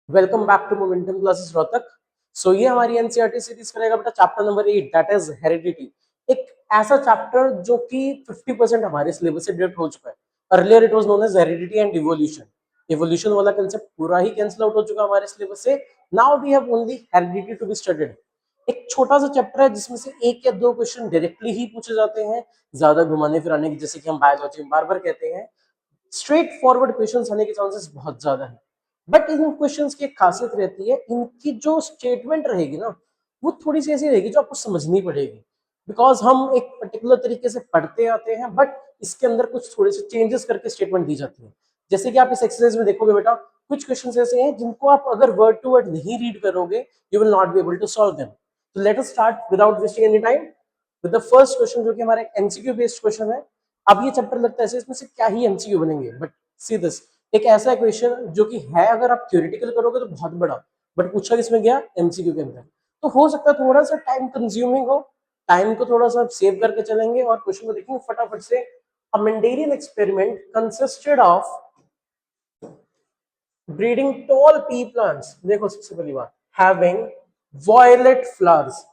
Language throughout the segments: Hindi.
Welcome back to Momentum classes Rohtak. So ये हमारी एनसीईआरटी सीरीज करेगा बेटा chapter number 8 that is heredity. एक ऐसा चैप्टर जो कि 50% हमारे सिलेबस से डिडक्ट हो चुका है। Earlier it was known as heredity and evolution. Evolution वाला कांसेप्ट पूरा ही कैंसिल आउट हो चुका है हमारे सिलेबस से। Now we have only heredity to be studied. एक छोटा सा चैप्टर है जिसमें से एक या दो क्वेश्चन डायरेक्टली ही पूछे जाते हैं, ज्यादा घुमाने फिराने की, जैसे कि हम बायोलॉजी में बार बार कहते हैं। स्ट्रेट फॉरवर्ड क्वेश्चंस आने के चांसेस बहुत ज्यादा है। बट इन क्वेश्चंस की एक खासियत रहती है, इनकी जो स्टेटमेंट रहेगी ना, वो थोड़ी सी ऐसी रहेगी जो आपको समझनी पड़ेगी। बिकॉज हम एक पर्टिकुलर तरीके से पढ़ते आते हैं, बट इसके अंदर कुछ थोड़े से चेंजेस करके स्टेटमेंट दी जाती है। जैसे कि आप इस एक्सरसाइज में देखोगे बेटा, कुछ क्वेश्चन ऐसे हैं जिनको आप अगर वर्ड टू वर्ड नहीं रीड करोगे, you will not be able to solve them. तो let us start without wasting any time with the first question, जो कि हमारा एमसीक्यू बेस्ड क्वेश्चन है। अब ये चैप्टर लगता है इसमें से क्या ही एमसीक्यू बनेंगे, बट सी दिस। एक ऐसा क्वेश्चन जो कि है, अगर आप थ्योरेटिकल करोगे तो बहुत बड़ा, बट पूछा किसमें गया, एमसीक्यू के अंदर। तो हो सकता है थोड़ा सा टाइम कंज्यूमिंग हो, टाइम को थोड़ा सा सेव करके चलेंगे और क्वेश्चन को देखेंगे फटाफट से। A Mendelian experiment consisted of breeding tall pea plants. देखो सबसे पहली बात, हैविंग वॉयलेट फ्लावर्स।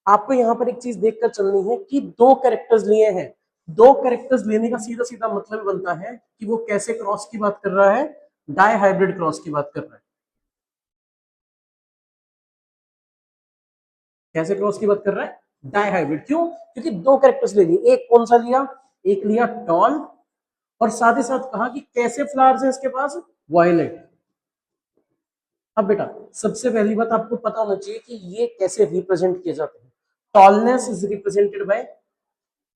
आपको यहाँ पर एक चीज देखकर चलनी है कि दो कैरेक्टर्स लिए हैं। दो कैरेक्टर्स लेने का सीधा सीधा मतलब बनता है कि वो कैसे क्रॉस की बात कर रहा है, डाई हाइब्रिड क्रॉस की बात कर रहा है। कैसे क्रॉस की बात कर रहा है, डाई हाइब्रिड। क्यों? क्योंकि दो कैरेक्टर्स ले लिए। एक कौन सा लिया, एक लिया टॉल, और साथ ही साथ कहा कि कैसे फ्लावर्स है इसके पास, वॉयलेट। अब बेटा सबसे पहली बात आपको पता होना चाहिए कि ये कैसे रिप्रेजेंट किए जाते हैं। Tallness is represented by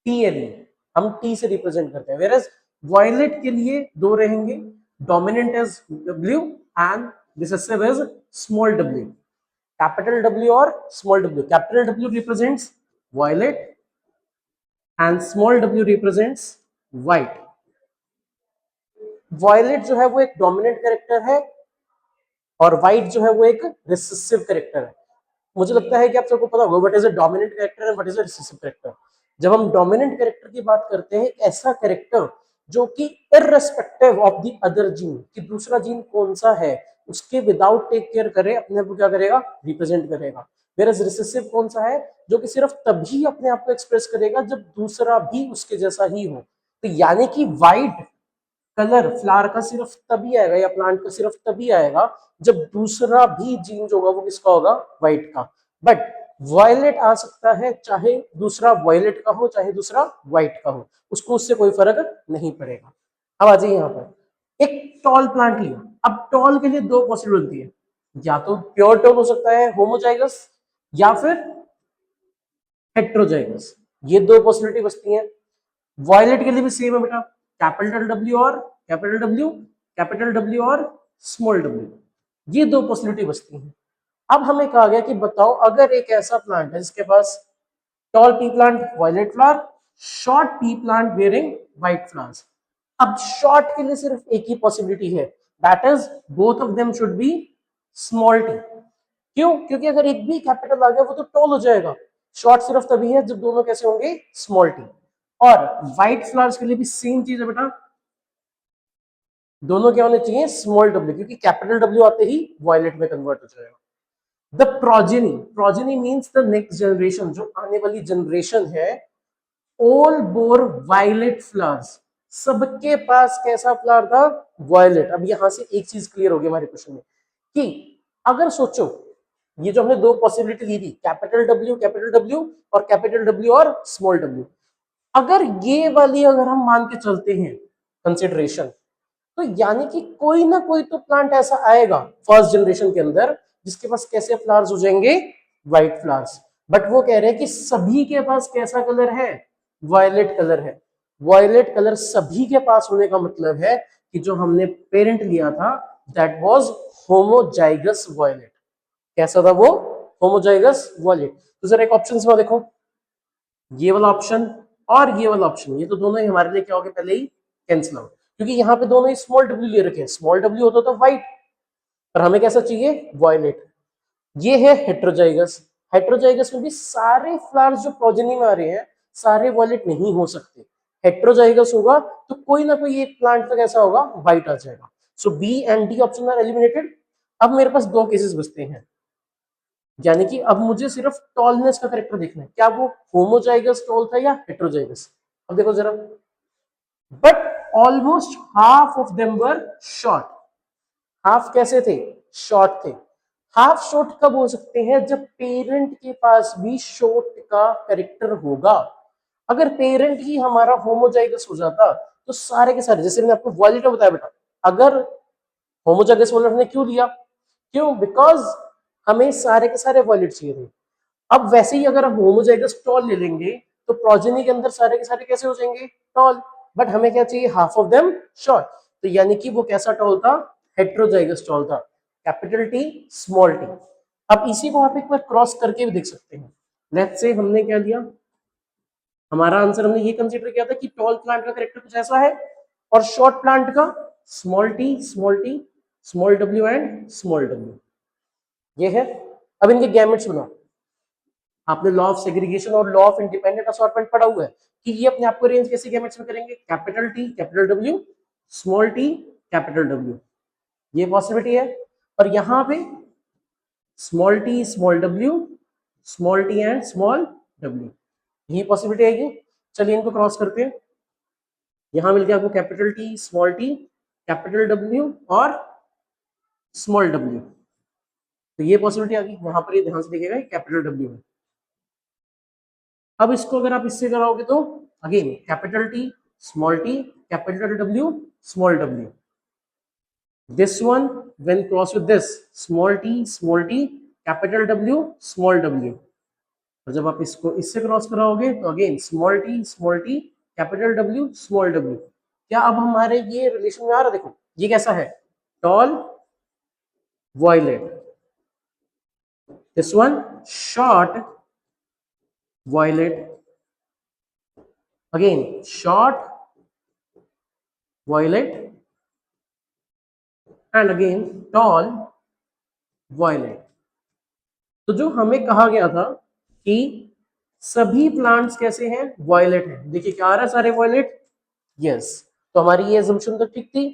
TLE, हम टी से रिप्रेजेंट करते हैं। वेयर एज वॉयलेट के लिए दो रहेंगे, dominant as W and recessive as small W. Capital W और small W. Capital W represents violet and small W represents white. Violet जो है वो एक डोमिनेंट कैरेक्टर है और व्हाइट जो है वो एक रिसेसिव कैरेक्टर है। मुझे लगता है कि आप सबको पता होगा what is a dominant character and what is a recessive character. जब हम डोमिनेंट कैरेक्टर की बात करते हैं, ऐसा कैरेक्टर जो कि irrespective of the other gene, कि दूसरा जीन कौन सा है, उसके विदाउट टेक केयर करे अपने आप को क्या करेगा, रिप्रेजेंट करेगा। वेरस रिसेसिव कौन सा है, जो कि सिर्फ तभी अपने आप को एक्सप्रेस करेगा जब दूसरा भी उसके जैसा ही हो। तो यानी कि व्हाइट कलर फ्लावर का सिर्फ तभी आएगा, या प्लांट का सिर्फ तभी आएगा जब दूसरा भी जीन जो होगा वो किसका होगा, व्हाइट का। बट वॉयलेट आ सकता है, चाहे दूसरा वॉयलेट का हो चाहे दूसरा व्हाइट का हो, उसको उससे कोई फर्क नहीं पड़ेगा। अब आ जाइए यहाँ पर, एक टॉल प्लांट लिया। अब टॉल के लिए दो पॉसिबिलिटी है, या तो प्योर टॉल हो सकता है होमोजाइगस, या फिर हेट्रोजाइगस। ये दो पॉसिबिलिटी बचती हैं। वॉयलेट के लिए भी सेम है बेटा, कैपिटल डब्ल्यू और कैपिटल डब्ल्यू, कैपिटल डब्ल्यू और स्मॉल डब्ल्यू, ये दो पॉसिबिलिटी बचती हैं। अब हमें कहा गया कि बताओ, अगर एक ऐसा प्लांट है जिसके पास tall pea plant violet flower, short pea plant bearing white flowers. अब शॉर्ट के लिए सिर्फ एक ही पॉसिबिलिटी है, that is both of them should be small T. क्यों? क्योंकि अगर एक भी कैपिटल आ गया वो तो टॉल हो जाएगा। शॉर्ट सिर्फ तभी है जब दोनों कैसे होंगे, स्मॉल टी। और व्हाइट फ्लावर्स के लिए भी सेम चीज है बेटा, दोनों क्या होने चाहिए, स्मॉल डब्ल्यू, क्योंकि कैपिटल डब्ल्यू आते ही वॉयलेट में कन्वर्ट हो जाएगा। The progeny, progeny means the next generation, जो आने वाली जनरेशन है, ऑल बोर वायलेट फ्लावर्स। सबके पास कैसा फ्लावर था, वायलेट। अब यहां से एक चीज क्लियर होगी हमारे क्वेश्चन में, कि अगर सोचो ये जो हमने दो पॉसिबिलिटी ली थी, कैपिटल डब्ल्यू और कैपिटल डब्ल्यू और स्मॉल डब्ल्यू, अगर ये वाली अगर हम मान के चलते हैं कंसिडरेशन, तो यानी कि कोई ना कोई तो प्लांट ऐसा आएगा फर्स्ट जनरेशन के अंदर जिसके पास कैसे फ्लावर्स हो जाएंगे, व्हाइट फ्लावर्स। बट वो कह रहे हैं कि सभी के पास कैसा कलर है, वायलेट कलर है। वायलेट कलर सभी के पास होने का मतलब है कि जो हमने पेरेंट लिया था दैट वाज होमोजाइगस वायलेट। कैसा था वो, होमोजाइगस वायलेट। तो जरा एक ऑप्शन में देखो, ये वाला ऑप्शन और ये वाला ऑप्शन, ये तो दोनों ही हमारे लिए क्या हो गए, पहले ही कैंसिल आउट, क्योंकि यहाँ पे दोनों ही स्मॉल डब्ल्यू ले रखे हैं। स्मॉल डब्ल्यू होता तो व्हाइट, पर हमें कैसा चाहिए, वॉयलेट। ये है हेट्रोजाइगस। हेट्रोजाइगस में भी सारे फ्लावर्स जो प्रोजेनी में आ रहे हैं सारे वॉयलेट नहीं हो सकते। हेट्रोजाइगस होगा तो कोई ना कोई एक प्लांट तक ऐसा होगा व्हाइट आ जाएगा। So B and D option are eliminated. अब मेरे पास दो केसेस बचते हैं, यानी कि अब मुझे सिर्फ टॉलनेस का करेक्टर देखना है, क्या वो होमोजाइगस टॉल था या हेटेरोजाइगस। अब देखो जरा, but almost half of them were short. Half कैसे थे? शॉर्ट थे। हाफ शॉर्ट कब हो सकते हैं? जब पेरेंट के पास भी शॉर्ट का करेक्टर होगा। अगर पेरेंट ही हमारा होमोजाइगस हो जाता तो सारे के सारे, जैसे मैंने आपको वॉयलेट में बताया बेटा, अगर होमोजाइगस वॉयलेट ने क्यों लिया? क्यों? बिकॉज हमें सारे के सारे वॉयलेट चाहिए थे। अब वैसे ही अगर हम होमोजाइगस टॉल ले लेंगे तो प्रोजेनी के अंदर सारे के सारे कैसे हो जाएंगे? टॉल। बट हमें क्या चाहिए? Half of them short. तो यानी कि वो कैसा टॉल था? हेट्रोजाइगस टॉल था, कैपिटल टी स्मॉल टी। अब इसी को आप एक बार क्रॉस करके भी देख सकते हैं। लेट्स से हमने क्या लिया, हमारा आंसर हमने ये कंसीडर किया था कि टॉल प्लांट का करेक्टर कुछ ऐसा है और शॉर्ट प्लांट का small T small W and small W, ये है। अब इनके गैमेट्स बनाओ। आपने लॉ ऑफ सेग्रीगेशन और लॉ ऑफ इंडिपेंडेंट असॉर्टमेंट पढ़ा हुआ है कि ये अपने आप को अरेंज कैसे गैमेट्स में करेंगे? Capital T capital W small T capital W, ये पॉसिबिलिटी है। और यहां पे small T small T and small W, यही पॉसिबिलिटी आएगी। चलिए इनको क्रॉस करते हैं। यहां मिल गया आपको कैपिटल टी कैपिटल डब्ल्यू और स्मॉल डब्ल्यू, तो ये पॉसिबिलिटी आ गई। वहां पर ये ध्यान से देखिएगा कैपिटल डब्ल्यू है। अब इसको अगर आप इससे कराओगे तो again capital T capital W small W, this one when cross with this small T capital W small W, और जब आप इसको इससे क्रॉस कराओगे तो again small T capital W small W. क्या अब हमारे ये रिलेशन में आ रहा? देखो ये कैसा है? Tall violet, this one short violet, again short violet and again tall violet। तो जो हमें कहा गया था कि सभी प्लांट्स कैसे हैं? वॉयलेट है। देखिए क्या आ रहा है? सारे वॉयलेट। यस, तो हमारी ये assumption तो ठीक थी।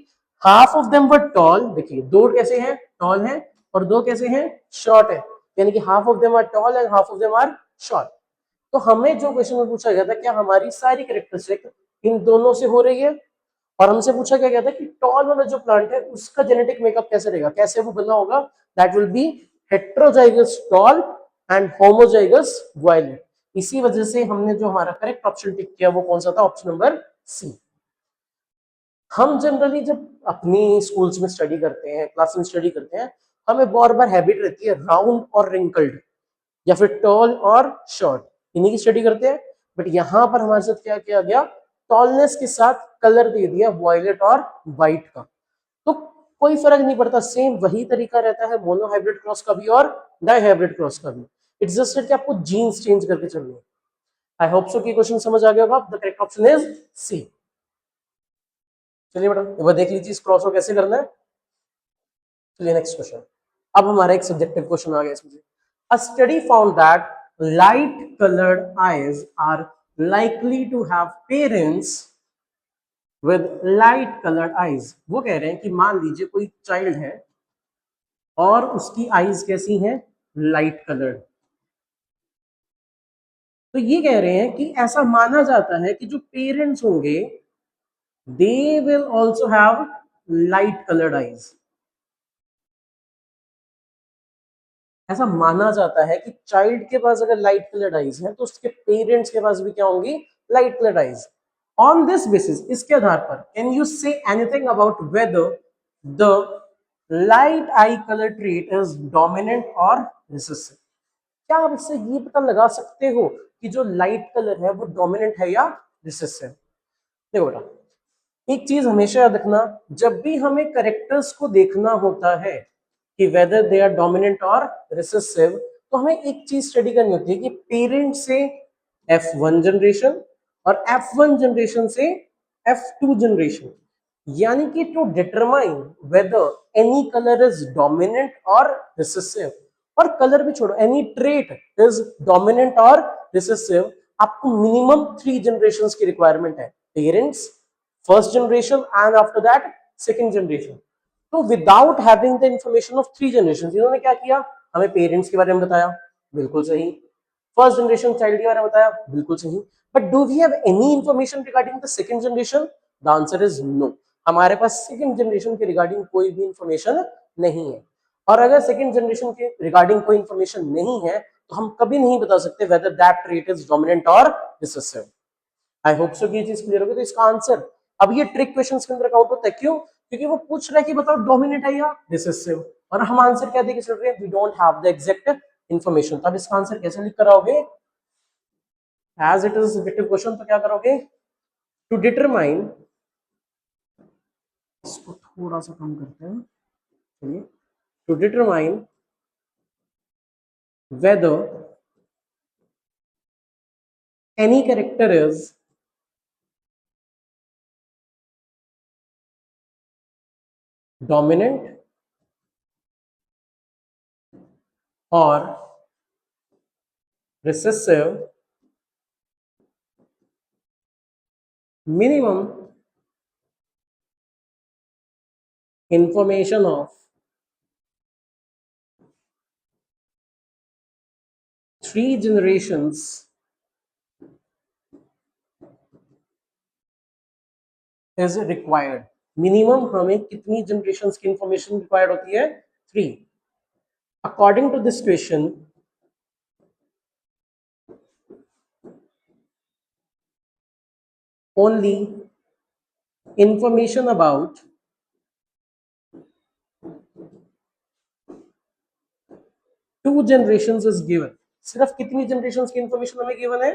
Half of them were toll, देखिए दो कैसे हैं? टॉल है, और दो कैसे हैं? शॉर्ट है, यानी कि half of them are tall and half of them are short. तो हमें जो क्वेश्चन में पूछा गया था, क्या हमारी सारी कैरेक्टरिस्टिक इन दोनों से हो रही है? और हमसे पूछा क्या गया था कि टॉल वाला जो प्लांट है उसका जेनेटिक मेकअप कैसे रहेगा, कैसे वो बना होगा? That will be heterozygous tall and homozygous violet. इसी वजह से हमने जो हमारा करेक्ट ऑप्शन टिक किया वो कौन सा था? Option number C. हम जनरली जब अपनी स्कूल्स में स्टडी करते हैं, क्लास में स्टडी करते हैं, हमें बार बार हैबिट रहती है राउंड और रिंकल्ड या फिर टॉल और शॉर्ट, इन्हीं की स्टडी करते हैं। बट यहां पर हमारे साथ क्या किया गया? टॉलनेस के साथ कलर दे दिया वॉयलेट और व्हाइट का। तो कोई फर्क नहीं पड़ता, सेम वही तरीका रहता है मोनो हाइब्रिड क्रॉस का भी और डाई हाइब्रिड क्रॉस का भी। इट्स जस्ट कि आपको जीन्स चेंज करके चलनी है। आई होप सो कि क्वेश्चन समझ आ गया होगा। The correct option is C. चलिए बेटा एक बार देख लीजिए इस क्रॉस को कैसे करना है। चलिए नेक्स्ट क्वेश्चन। अब हमारा एक सब्जेक्टिव क्वेश्चन आ गया इसमें। A study found that light colored eyes are likely to have parents with light colored eyes। वो कह रहे हैं कि मान लीजिए कोई चाइल्ड है और उसकी आईज कैसी हैं? Light coloured. तो ये कह रहे हैं कि ऐसा माना जाता है कि जो पेरेंट्स होंगे they will also have light coloured eyes. ऐसा माना जाता है कि चाइल्ड के पास अगर लाइट कलर्ड आईज है तो उसके पेरेंट्स के पास भी क्या होंगी? Light coloured eyes. On this basis, इसके आधार पर, can you say anything about whether the light I colour trait is dominant और रिसेसिव? क्या आप इससे ये पता लगा सकते हो कि जो लाइट कलर है वो डोमिनेंट है या रिसेसिव? देखो बेटा, एक चीज हमेशा याद रखना, जब भी हमें करेक्टर्स को देखना होता है कि वेदर दे आर डोमिनेंट और रिसेसिव, तो हमें एक चीज स्टडी करनी होती है कि पेरेंट से F1 जनरेशन और F1 जनरेशन से F2 जनरेशन, यानी कि to determine whether any colour is dominant और रिसेसिव, और कलर भी छोड़ो, एनी ट्रेट इज डोमिनेंट और रिसेसिव, आपको मिनिमम 3 जनरेशंस की रिक्वायरमेंट है। Parents, first generation and after that second generation. तो without having the information of 3 generation, इन्होंने क्या किया, हमें पेरेंट्स के बारे में बताया, बिल्कुल सही, फर्स्ट जनरेशन चाइल्ड के बारे में बताया, बिल्कुल सही, but do we have any information regarding the second generation? The answer is no, हमारे पास सेकंड जनरेशन के रिगार्डिंग कोई भी इंफॉर्मेशन नहीं है। और अगर सेकंड जनरेशन के रिगार्डिंग कोई इंफॉर्मेशन नहीं है तो हम कभी नहीं बता सकते whether that trait is dominant और रिसेसिव। आई होप सो कि ये चीज क्लियर होगी। तो इसका आंसर अब ये ट्रिक क्वेश्चंस के अंदर काउंट होता है, क्यों? क्योंकि वो पूछ रहा है कि बताओ डोमिनेंट है या रिसेसिव, और हम आंसर क्या देके चल रहे हैं, we don't have the exact information. तो अब इसका आंसर कैसे लिख कर आओगे, as it is subjective question, तो क्या करोगे, टू डिटरमाइन, इसको थोड़ा सा कम करते हैं, चलिए, to determine whether any character is dominant or recessive, minimum information of 3 generations is required। Minimum हमें कितनी जनरेशन की इंफॉर्मेशन रिक्वायर्ड होती है, 3। According to this question, only information about 2 generations is given. सिर्फ कितनी जनरेशन की इंफॉर्मेशन हमें गिवन है,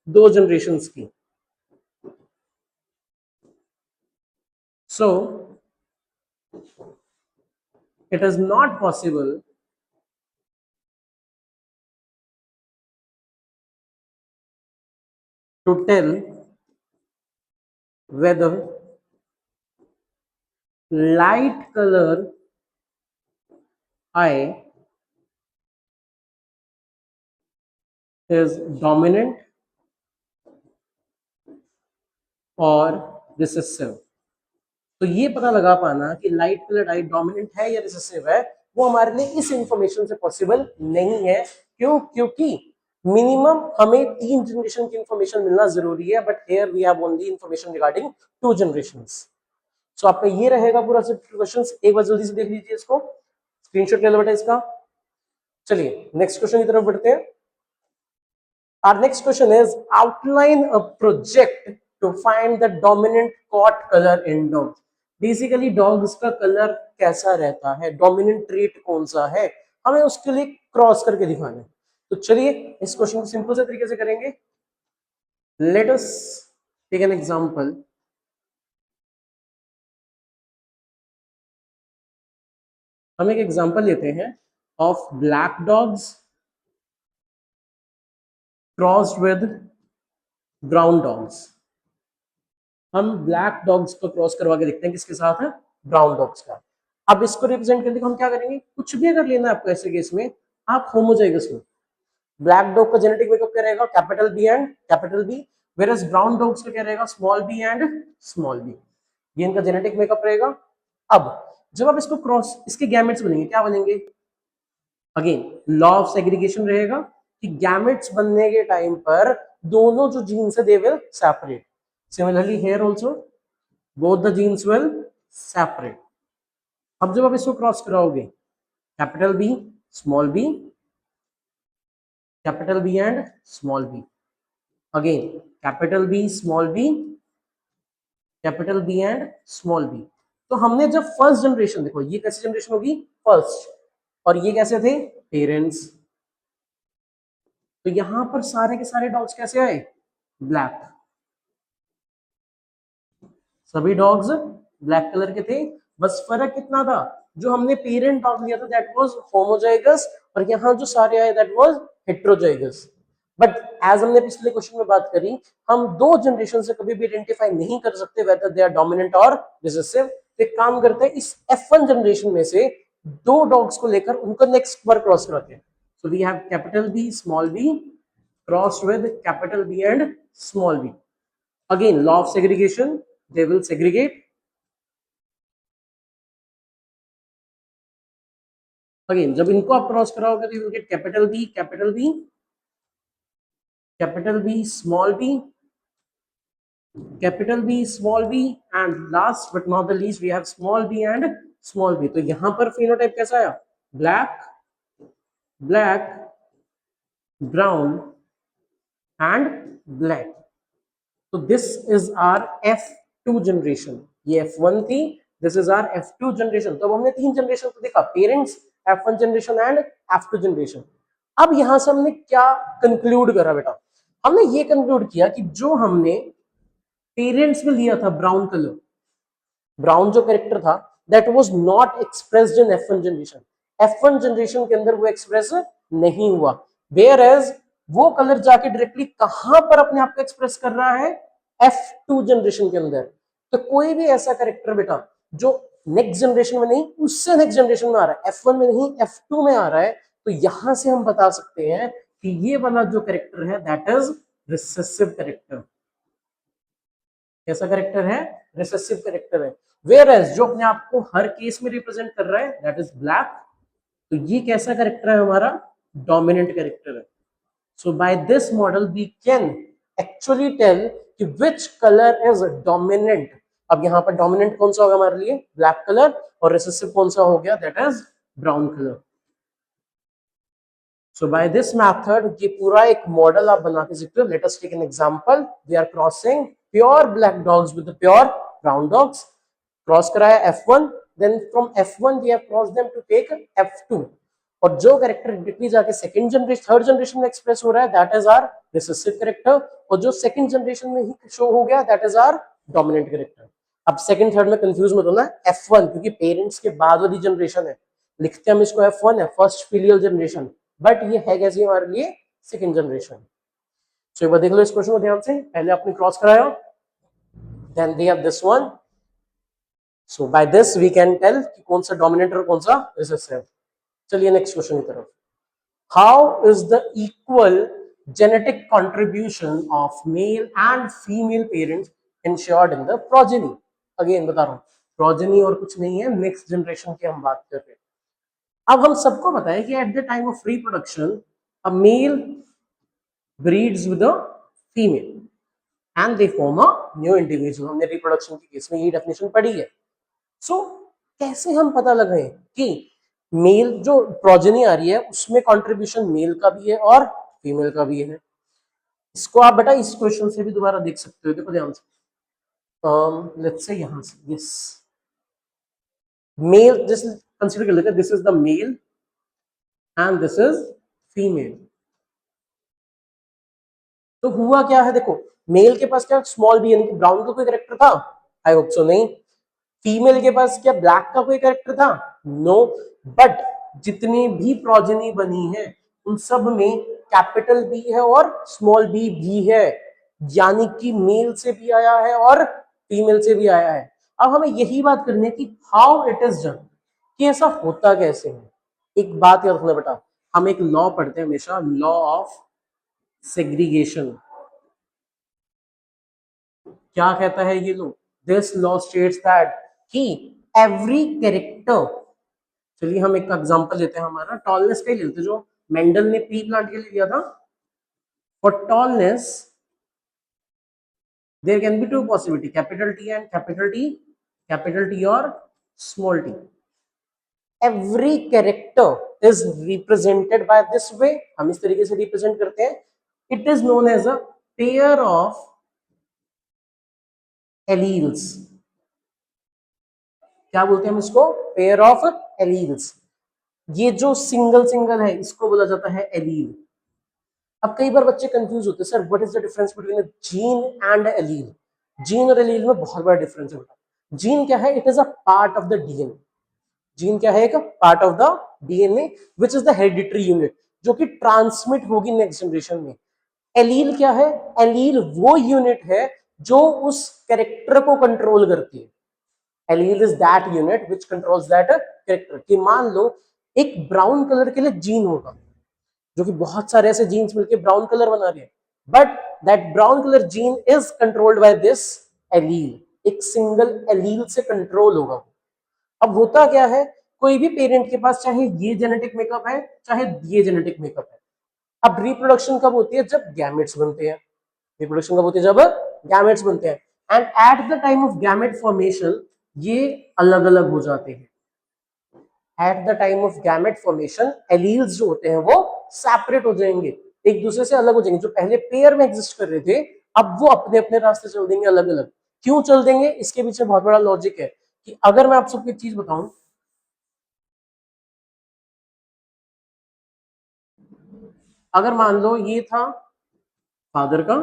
2 जनरेशन की। सो it is not possible to tell whether light color eye is dominant और रिसेसिव। तो ये पता लगा पाना कि लाइट कलर आई डोमिनेंट है या रिसेसिव है, वो हमारे लिए इस इंफॉर्मेशन से पॉसिबल नहीं है। क्यों? क्योंकि मिनिमम हमें 3 जनरेशन की इंफॉर्मेशन मिलना जरूरी है, but here we have only information regarding 2 generations. So आपका ये रहेगा पूरा क्वेश्चन। एक बार जल्दी से देख लीजिए इसको, स्क्रीनशॉट ले लो बेटा इसका। चलिए नेक्स्ट क्वेश्चन की तरफ बढ़ते हैं। Our next question is outline a project to find the dominant coat color in dogs। Basically dogs का कलर कैसा रहता है, डोमिनेंट ट्रेट कौन सा है, हमें उसके लिए क्रॉस करके दिखाना है। तो चलिए इस क्वेश्चन को सिंपल से तरीके से करेंगे। Let us take an example. हम एक एग्जांपल लेते हैं of black dogs crossed with brown dogs. हम ब्लैक डॉग्स को क्रॉस करवा के देखते हैं किसके साथ है, ब्राउन डॉग्स का। अब इसको रिप्रेजेंट करने को हम क्या करेंगे, कुछ भी अगर लेना है आपको ऐसे केस में, आप होमोजाइगस लो। ब्लैक डॉग का जेनेटिक मेकअप क्या रहेगा, capital B and capital B, whereas brown dogs का क्या रहेगा, small b and small b. ये इनका जेनेटिक मेकअप रहेगा। अब जब आप इसको क्रॉस, इसके गैमेट्स बनेंगे, क्या बनेंगे, अगेन लॉ ऑफ सेग्रीगेशन रहेगा कि गैमेट्स बनने के टाइम पर दोनों जो जीन्स है they will separate. Similarly here also both the genes will separate। अब जब आप इसको क्रॉस कराओगे, capital B small b, capital B and small b, again capital B small b, capital B and small b. तो हमने जब फर्स्ट जनरेशन, देखो ये कैसी जनरेशन होगी, फर्स्ट, और ये कैसे थे, पेरेंट्स। तो यहां पर सारे के सारे डॉग्स कैसे आए, ब्लैक, सभी डॉग्स ब्लैक कलर के थे। बस फर्क कितना था, जो हमने पेरेंट डॉग लिया था दैट वाज होमोजाइगस, और यहाँ जो सारे आए that was heterozygous. But as हमने पिछले क्वेश्चन में बात करी, हम 2 जनरेशन से कभी भी आइडेंटिफाई नहीं कर सकते वेदर दे आर डोमिनेंट और रिसेसिव। तो एक काम करते हैं, इस F1 जनरेशन में से 2 डॉग्स को लेकर उनको नेक्स्ट बार क्रॉस कराते हैं। So we have capital B small b crossed with capital B and small b. Again, law of segregation, they will segregate again जब इनको आप क्रॉस कराओगे तो you will get capital B, capital B, capital B, small b, capital B, small b, and last but not the least we have small b and small b. तो यहां पर फिनोटाइप कैसा आया? Black, black, brown and black. तो this is our F2 generation. ये F1 थी, this is our F2 generation. तो अब हमने तीन जनरेशन को देखा, parents, F1 generation and F2 generation. अब यहां से हमने क्या कंक्लूड करा बेटा? हमने ये कंक्लूड किया कि जो हमने पेरेंट्स में लिया था ब्राउन कलर, ब्राउन जो कैरेक्टर था, that was not expressed in F1 generation. F1 generation के अंदर वो एक्सप्रेस नहीं हुआ। वेयर एज वो कलर जाके डायरेक्टली कहां पर अपने आप को एक्सप्रेस कर रहा है? F2 जनरेशन के अंदर। तो कोई भी ऐसा कैरेक्टर बेटा जो नेक्स्ट जनरेशन में नहीं, उससे नेक्स्ट जनरेशन में आ रहा है, F1 में नहीं F2 में आ रहा है, तो यहां से हम बता सकते हैं कि ये वाला जो कैरेक्टर है दैट इज रिसेसिव कैरेक्टर। कैसा कैरेक्टर है? रिसेसिव कैरेक्टर है। वेयर एज जो अपने आप को हर केस में रिप्रेजेंट कर रहा है दैट इज ब्लैक। तो ये कैसा कैरेक्टर है हमारा? डोमिनेंट कैरेक्टर है। So by this model we can actually tell कि विच कलर इज डोमिनेंट। अब यहां पर डोमिनेंट कौन सा होगा हमारे लिए? Black colour. और रिसेसिव कौन सा हो गया? That is brown colour. So by this method ये पूरा एक मॉडल आप बना के सकते हो। Let us take an example. We are crossing pure black dogs with pure brown dogs. Cross कराया F1, then from F1 we have cross them to take F2। और जो कैरेक्टर डायरेक्टली जाके सेकंड जनरेशन, थर्ड जनरेशन में एक्सप्रेस हो रहा है that is our recessive character. और जो सेकंड जनरेशन में ही शो हो गया that is our dominant character. अब सेकंड थर्ड में कंफ्यूज मत होना, F1 क्योंकि पेरेंट्स के बाद वाली जनरेशन है, लिखते हम इसको F1 है, फर्स्ट फिलियल जनरेशन, बट ये है कैसे हमारे लिए? Second generation. सो एक बार देख लो इस क्वेश्चन को ध्यान से। पहले आपने क्रॉस कराया, then we have this one. So by this we can tell कि कौन सा डोमिनेंट और कौन सा रिसेसिव। चलिए नेक्स्ट क्वेश्चन की तरफ। How is the equal genetic contribution of male and female parents insured in the progeny? Again बता रहा हूं, प्रोजेनी और कुछ नहीं है, नेक्स्ट जनरेशन की हम बात कर रहे हैं। अब हम सबको पता है कि at the time of reproduction a male breeds with a female and they form a new individual. हमने रिप्रोडक्शन के केस में ये डेफिनेशन पढ़ी है। सो कैसे हम पता लगाएं कि मेल जो प्रोजेनी आ रही है उसमें कंट्रीब्यूशन मेल का भी है और फीमेल का भी है? इसको आप बेटा इस क्वेश्चन से भी दोबारा देख सकते हो। देखो ध्यान से, लेट्स से यहां से यस मेल, दिस कंसीडर कर लेते हैं, this is the male and this is female. तो हुआ क्या है? देखो मेल के पास क्या स्मॉल बी यानी कि ब्राउन का कोई कैरेक्टर था? आई होप सो नहीं। फीमेल के पास क्या ब्लैक का कोई कैरेक्टर था? नो। बट जितनी भी प्रोजेनी बनी है उन सब में कैपिटल बी है और स्मॉल बी भी है, यानी कि मेल से भी आया है और फीमेल से भी आया है। अब हमें यही बात करनी है कि हाउ इट इज डन, कि ऐसा होता कैसे है। एक बात याद रखना बेटा, हम एक लॉ पढ़ते हैं हमेशा, लॉ ऑफ सेग्रीगेशन। क्या कहता है ये लो? दिस लॉ स्टेट्स दैट कि एवरी कैरेक्टर, चलिए हम एक एग्जांपल लेते हैं, हमारा टॉलनेस का ही लेते हैं जो मेंडल ने पी प्लांट के लिए लिया था। For tallness there can be two possibility, capital T and capital T, capital T और small T. Every character is represented by this way, हम इस तरीके से रिप्रेजेंट करते हैं। It is known as a pair of alleles. क्या बोलते हैं हम इसको? Pair of alleles. ये जो सिंगल सिंगल है इसको बोला जाता है एलील। अब कई बार बच्चे कंफ्यूज होते हैं, sir what is the difference between gene and allele? Gene और एलील में बहुत बड़ा डिफरेंस है बेटा। जीन क्या है? It is a part of the DNA. Gene क्या है? एक part of the DNA which is the hereditary unit जो कि ट्रांसमिट होगी नेक्स्ट जनरेशन में। एलील क्या है? एलील वो यूनिट है जो उस कैरेक्टर को कंट्रोल करती है। Allele is that unit which controls that character. कि मान लो एक ब्राउन कलर के लिए जीन होगा, जो कि बहुत सारे ऐसे जीन्स मिलके ब्राउन कलर बना रहे हैं, but that brown colour gene is controlled by this allele. एक सिंगल एलील से कंट्रोल होगा। अब होता क्या है, कोई भी पेरेंट के पास चाहे ये जेनेटिक मेकअप है चाहे ये जेनेटिक मेकअप है। अब रिप्रोडक्शन कब होती है? जब गैमेट्स बनते हैं। रिप्रोडक्शन कब होती है? जब गैमेट्स बनते हैं। And eight the time of gamete formation ये अलग अलग हो जाते हैं। Eight the time of gamete formation alleles जो होते हैं वो सेपरेट हो जाएंगे, एक दूसरे से अलग हो जाएंगे। जो पहले पेयर में एग्जिस्ट कर रहे थे अब वो अपने अपने रास्ते चल देंगे अलग अलग। क्यों चल देंगे? इसके पीछे बहुत बड़ा लॉजिक है कि अगर मैं आप सबको एक चीज बताऊं, अगर मान लो ये था फादर का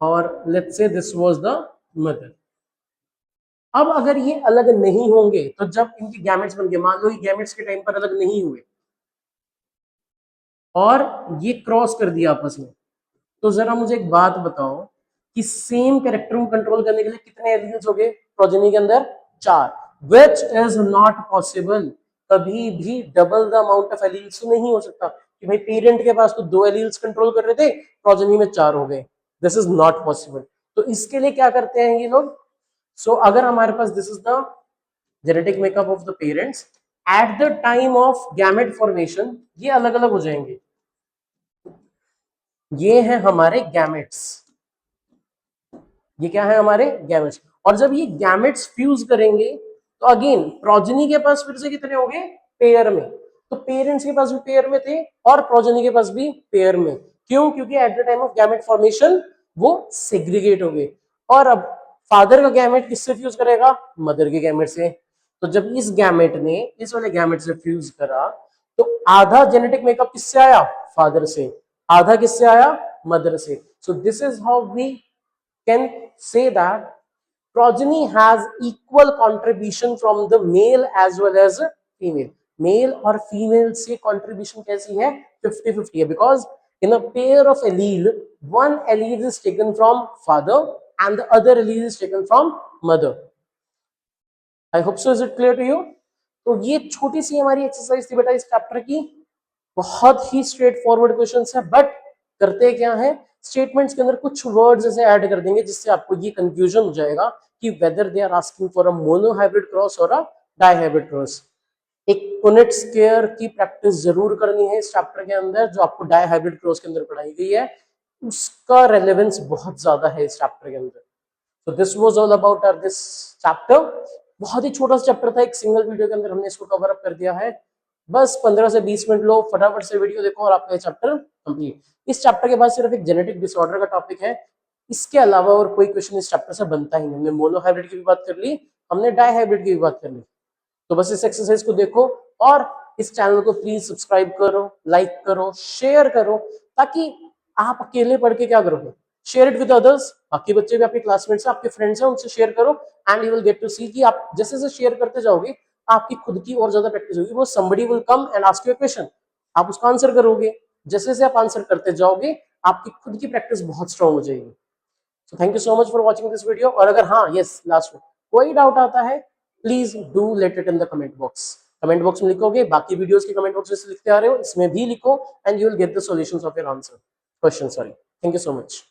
और let's say this was the mother. अब अगर ये अलग नहीं होंगे तो जब इनके गैमेट्स बन गए, मान लो ये गैमेट्स के टाइम पर अलग नहीं हुए और ये क्रॉस कर दिया आपस में, तो जरा मुझे एक बात बताओ कि सेम कैरेक्टर को कंट्रोल करने के लिए कितने एलियंस हो गए प्रोजेनी के अंदर? 4, विच इज नॉट पॉसिबल। कभी भी double the amount of aliens नहीं हो सकता कि भाई पेरेंट के पास तो 2 एलियंस कंट्रोल कर रहे थे, प्रोजेनी में 4 हो गए। This is not possible. तो इसके लिए क्या करते हैं ये लोग? सो अगर हमारे पास this is the genetic makeup of the parents, at the time of gamete formation ये अलग अलग हो जाएंगे। ये है हमारे गैमेट्स, ये क्या है? हमारे गैमेट्स। और जब ये गैमेट्स फ्यूज करेंगे तो अगेन प्रोजेनी के पास फिर से कितने हो गए? पेयर में। तो पेरेंट्स के पास भी पेयर में थे और प्रोजेनी के पास भी पेयर में। क्यों? क्योंकि eight the time of gamete formation वो सेग्रीगेट हो गए। और अब फादर का गैमेट किससे फ्यूज करेगा? मदर के गैमेट से। तो जब इस गैमेट ने इस वाले गैमेट से फ्यूज करा तो आधा जेनेटिक मेकअप किससे आया? फादर से। आधा किससे आया? मदर से। So this is how we can say that progeny has equal contribution from the male as well as female. Male और female से contribution कैसी है? 50-50 है, because in a pair of allele, one allele is taken from father and the other allele is taken from mother. I hope so. Is it clear to you? तो ये छोटी सी हमारी एक्सरसाइज थी बेटा इस चैप्टर की। बहुत ही स्ट्रेट फॉरवर्ड क्वेश्चन है, बट करते क्या है, स्टेटमेंट्स के अंदर कुछ वर्ड्स ऐसे ऐड कर देंगे जिससे आपको ये कंफ्यूजन हो जाएगा कि whether they are asking for a monohybrid cross और अ डाई हाइब्रिड क्रॉस। एक पुनेट स्क्वायर की प्रैक्टिस जरूर करनी है इस चैप्टर के अंदर, जो आपको डाई हाइब्रिड क्रॉस के अंदर पढ़ाई गई है, उसका रेलेवेंस बहुत ज्यादा है इस चैप्टर के अंदर। तो this was all about our this chapter. बहुत ही छोटा सा चैप्टर था, एक सिंगल वीडियो के अंदर हमने इसको कवर अप कर दिया है। बस 15 से 20 मिनट लो, फटाफट से वीडियो देखो और आपका चैप्टर कंप्लीट। इस चैप्टर के बाद सिर्फ एक जेनेटिक डिसऑर्डर का टॉपिक है, इसके अलावा और कोई क्वेश्चन इस चैप्टर से बनता ही नहीं। हमने मोनो हाइब्रिड की भी बात कर ली, हमने डाई हाइब्रिड की भी बात कर ली। तो बस इस एक्सरसाइज को देखो और इस चैनल को प्लीज सब्सक्राइब करो, लाइक करो, शेयर करो, ताकि आप अकेले पढ़ के क्या करोगे, शेयर इट विद अदर्स। बाकी बच्चे भी आपके क्लासमेट्स हैं, आपके फ्रेंड्स हैं, उनसे शेयर करो and you will get to see कि आप जैसे जैसे शेयर करते जाओगे आपकी खुद की और ज्यादा प्रैक्टिस होगी। वो somebody will come and ask you a question, आप उसका आंसर करोगे। जैसे जैसे आप आंसर करते जाओगे आपकी खुद की प्रैक्टिस बहुत स्ट्रांग हो जाएगी। So thank you so much for watching this video. और अगर हाँ यस लास्ट में कोई डाउट आता है please do let it in the comment box. Comment box में लिखोगे, बाकी वीडियोस के कमेंट बॉक्स में लिखते आ रहे हो, इसमें भी लिखो and you will get the solutions of your answer question. Sorry, thank you so much.